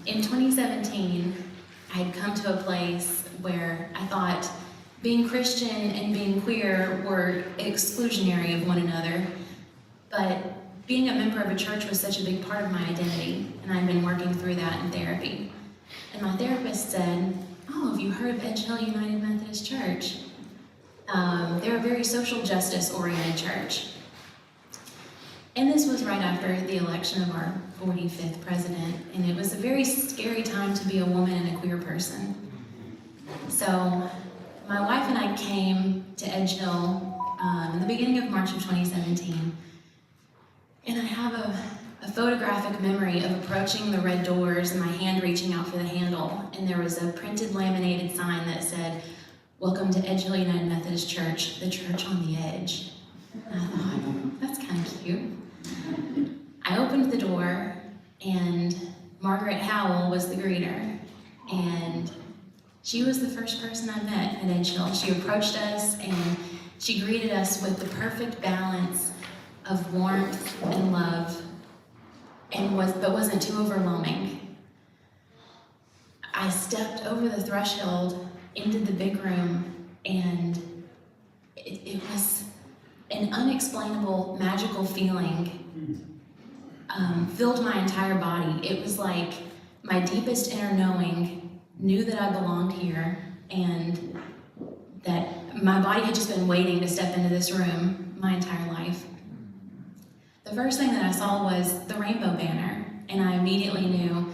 In 2017, I had come to a place where I thought being Christian and being queer were exclusionary of one another, but being a member of a church was such a big part of my identity, and I'd been working through that in therapy. And my therapist said, "Oh, have you heard of Edgehill United Methodist Church? They're a very social justice-oriented church." And this was right after the election of our 45th president, and it was a very scary time to be a woman and a queer person. So my wife and I came to Edgehill in the beginning of March of 2017, and I have a photographic memory of approaching the red doors and my hand reaching out for the handle, and there was a printed laminated sign that said, "Welcome to Edgehill United Methodist Church, the church on the edge." And I thought, that's kind of cute. I opened the door, and Margaret Howell was the greeter, and she was the first person I met at Edgehill. She approached us, and she greeted us with the perfect balance of warmth and love, but wasn't too overwhelming. I stepped over the threshold into the big room, and it was an unexplainable, magical feeling filled my entire body. It was like my deepest inner knowing knew that I belonged here, and that my body had just been waiting to step into this room my entire life. The first thing that I saw was the rainbow banner, and I immediately knew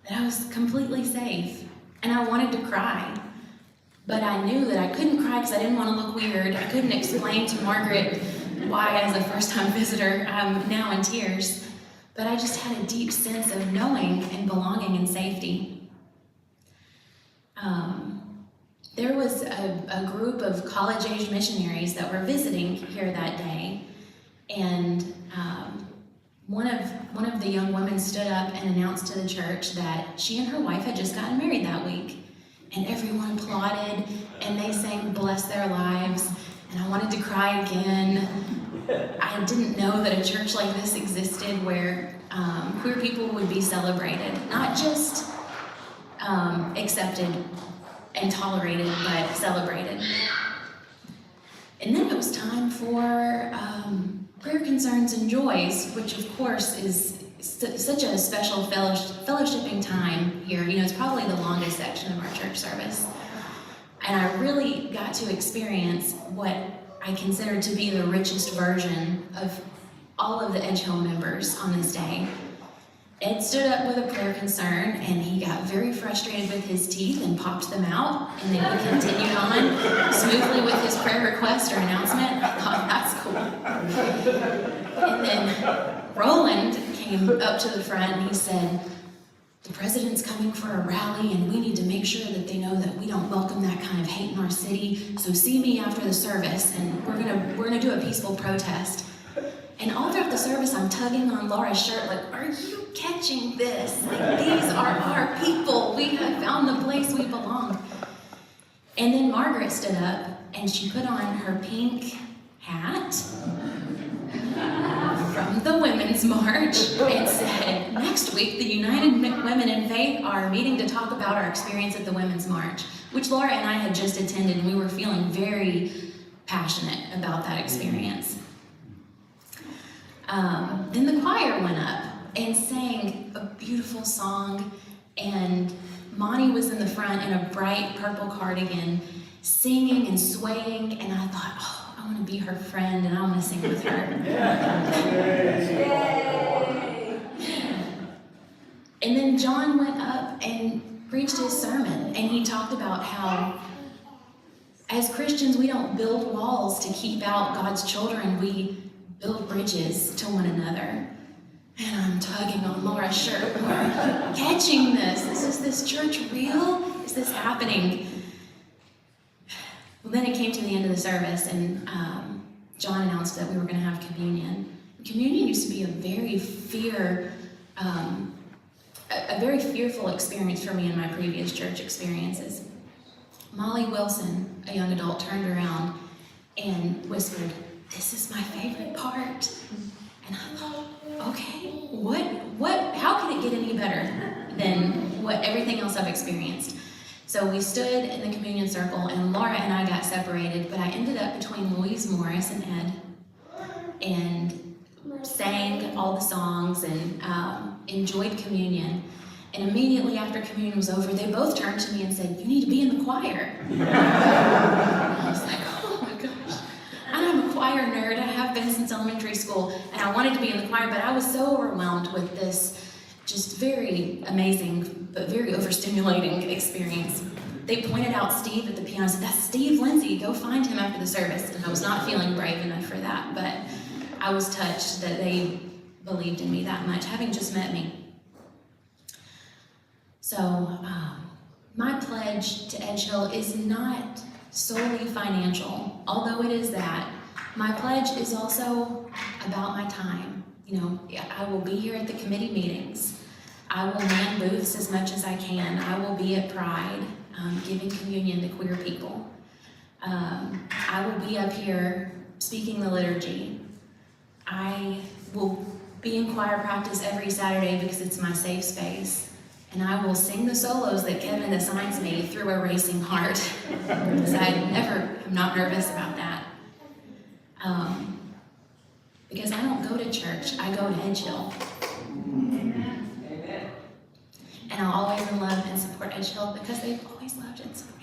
that I was completely safe, and I wanted to cry. But I knew that I couldn't cry because I didn't want to look weird. I couldn't explain to Margaret why, as a first-time visitor, I'm now in tears. But I just had a deep sense of knowing and belonging and safety. There was a group of college-age missionaries that were visiting here that day, and one of the young women stood up and announced to the church that she and her wife had just gotten married that week. And everyone applauded, and they sang "Bless Their Lives," and I wanted to cry again. I didn't know that a church like this existed where queer people would be celebrated, not just accepted and tolerated, but celebrated. And then it was time for prayer concerns and joys, which of course is such a special fellowshipping time here. You know, it's probably the longest section of our church service. And I really got to experience what I consider to be the richest version of all of the Edgehill members on this day. Ed stood up with a prayer concern, and he got very frustrated with his teeth and popped them out, and then he continued on smoothly with his prayer request or announcement. I thought, that's cool. And then Roland came up to the front and he said, "The president's coming for a rally, and we need to make sure that they know that we don't welcome that kind of hate in our city. So see me after the service, and we're gonna do a peaceful protest." And all throughout the service, I'm tugging on Laura's shirt, like, "Are you catching this? Like, these are our people. We have found the place we belong." And then Margaret stood up, and she put on her pink hat from the Women's March and said, "Next week, the United Women in Faith are meeting to talk about our experience at the Women's March," which Laura and I had just attended, and we were feeling very passionate about that experience. Then the choir went up and sang a beautiful song, and Monty was in the front in a bright purple cardigan, singing and swaying, and I thought, oh, I want to be her friend, and I want to sing with her. Yay. And then John went up and preached his sermon, and he talked about how as Christians, we don't build walls to keep out God's children, we build bridges to one another. And I'm tugging on Laura's shirt. Are you catching this? Is this church real? Is this happening? Well, then it came to the end of the service, and John announced that we were going to have communion. Communion used to be a very fearful experience for me in my previous church experiences. Molly Wilson, a young adult, turned around and whispered, "This is my favorite part." And I thought, okay, how can it get any better than everything else I've experienced. So we stood in the communion circle, and Laura and I got separated, but I ended up between Louise Morris and Ed, and sang all the songs and enjoyed communion. And immediately after communion was over, they both turned to me and said, "You need to be in the choir." And I was like, oh my gosh. I'm a choir nerd. I have been since elementary school, and I wanted to be in the choir, but I was so overwhelmed with this just very amazing, but very overstimulating experience. They pointed out Steve at the piano and said, "That's Steve Lindsey, go find him after the service." And I was not feeling brave enough for that, but I was touched that they believed in me that much, having just met me. So, my pledge to Edgehill is not solely financial, although it is that. My pledge is also about my time. You know, I will be here at the committee meetings. I will man booths as much as I can. I will be at Pride, giving communion to queer people. I will be up here speaking the liturgy. I will be in choir practice every Saturday because it's my safe space. And I will sing the solos that Kevin assigns me through a racing heart, because I'm not nervous about that. Because I don't go to church, I go to Edgehill. And I'll always love and support Edgehill because they've always loved and supported